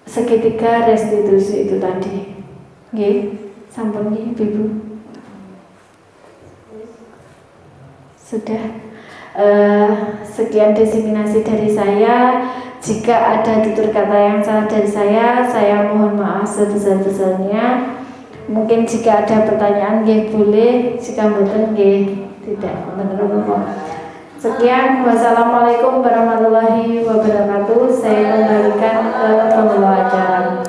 segitiga restitusi itu tadi. Nggih, sampun nggih Ibu. Sudah. Sekian diseminasi dari saya. Jika ada tutur kata yang salah dari saya mohon maaf sebesar-besarnya. Mungkin jika ada pertanyaan nggih boleh, jika mboten nggih tidak menerima. Sekian, wassalamualaikum warahmatullahi wabarakatuh. Saya kembalikan ke pembawa acara.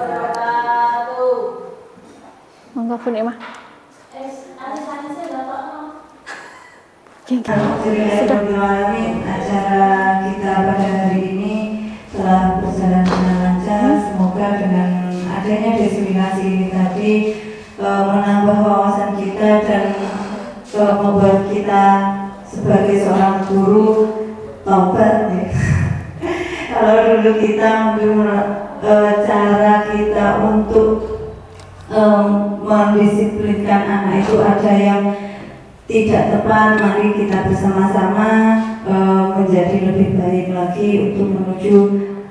Monggo pun Emma. Alhamdulillah, acara kita pada hari ini telah berjalan dengan lancar. Semoga dengan adanya diseminasi ini tadi menambah wawasan kita dan membuat kita sebagai seorang guru taubat ya. Kalau dulu kita cara kita untuk mendisiplinkan anak itu ada yang tidak tepat, mari kita bersama-sama menjadi lebih baik lagi untuk menuju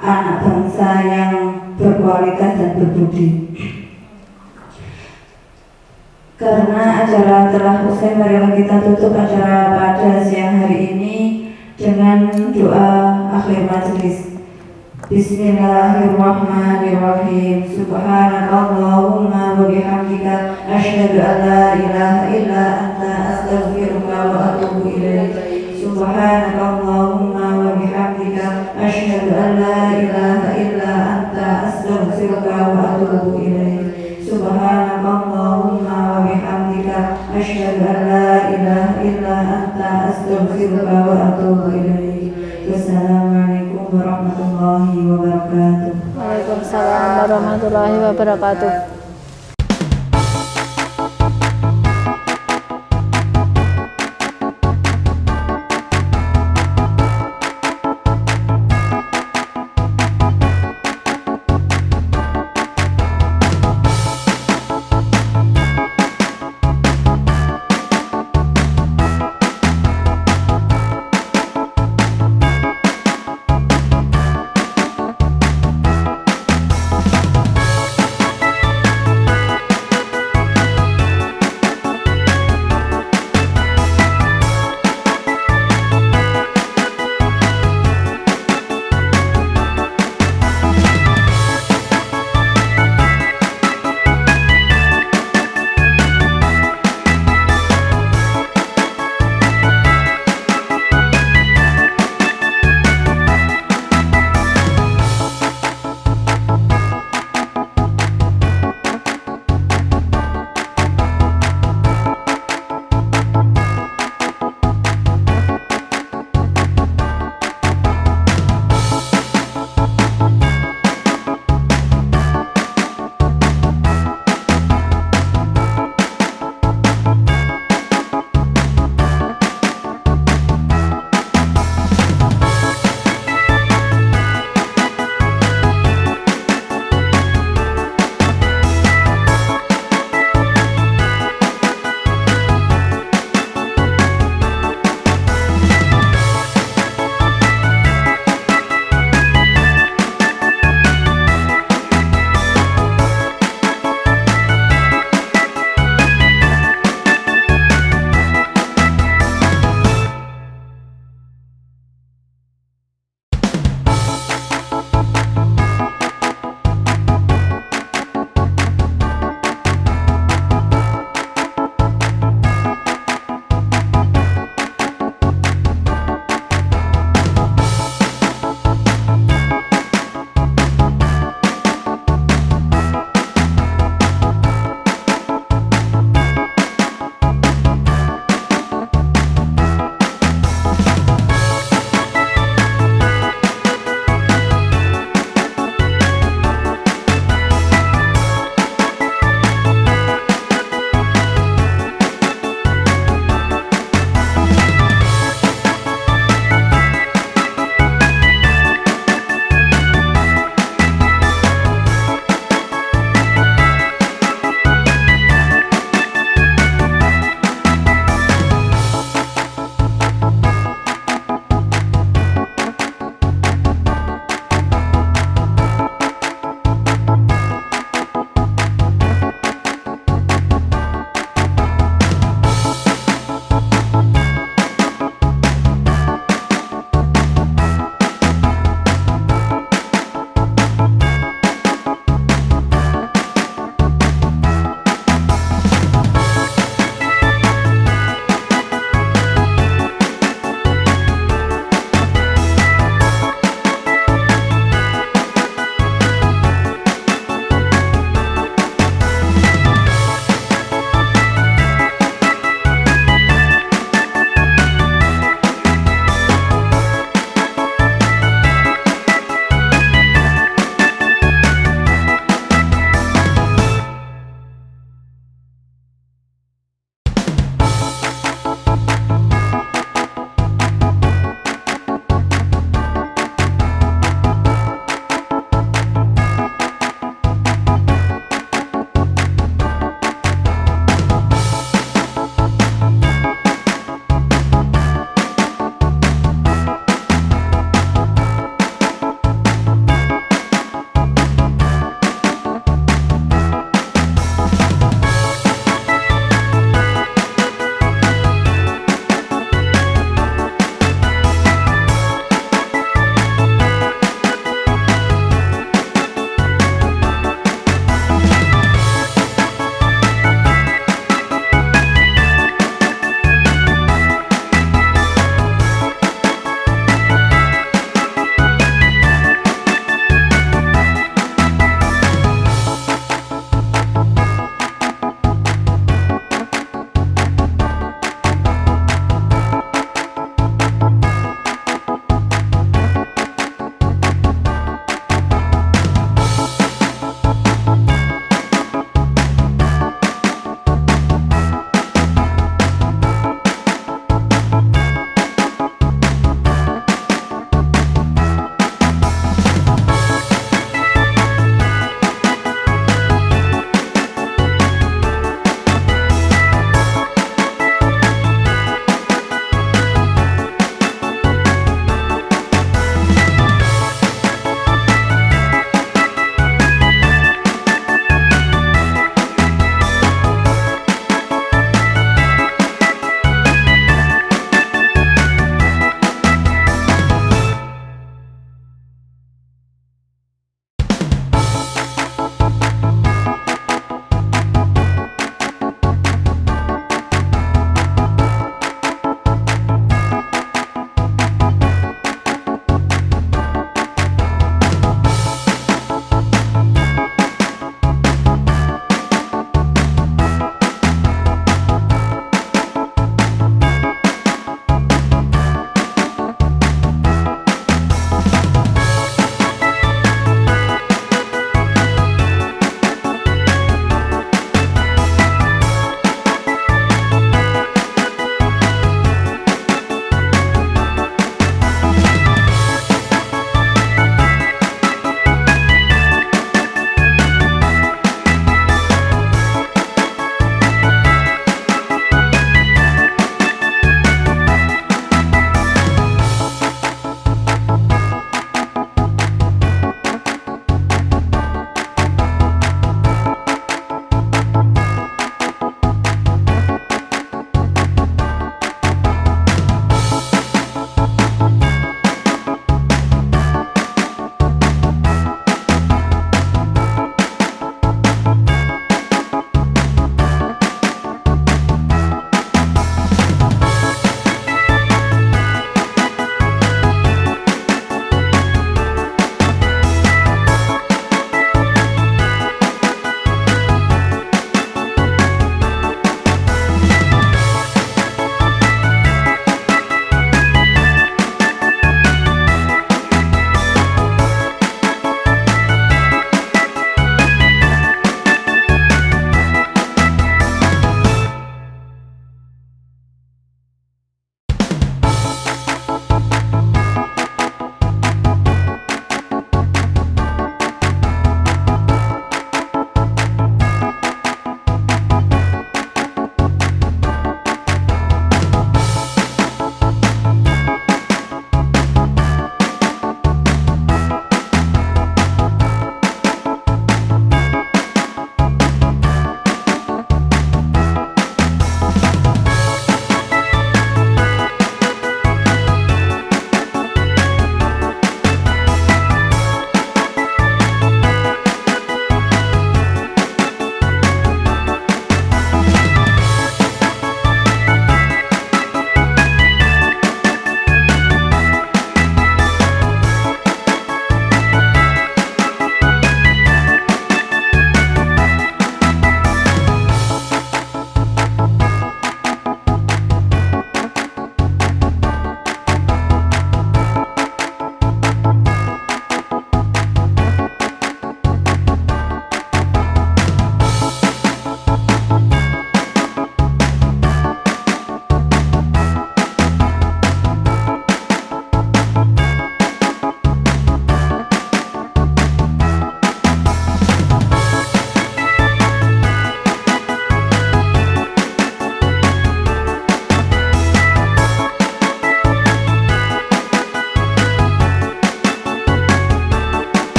anak bangsa yang berkualitas dan berbudi. Karena acara telah usai, marilah kita tutup acara pada siang hari ini dengan doa akhir majelis. Bismillahirrahmanirrahim. Subhanakallahumma wa bihamdika asyhadu an la ilaha illa anta astaghfiruka wa atubu ilaik. Subhanakallahumma wa bihamdika asyhadu an la ilaha illa anta astaghfiruka wa atubu ilaik. Subhanakallahumma wa bihamdika asyhadu an la ilaha illa anta astaghfiruka wa atubu ilaik. Wassalamualaikum warahmatullahi wabarakatuh. Waalaikumsalam warahmatullahi wabarakatuh.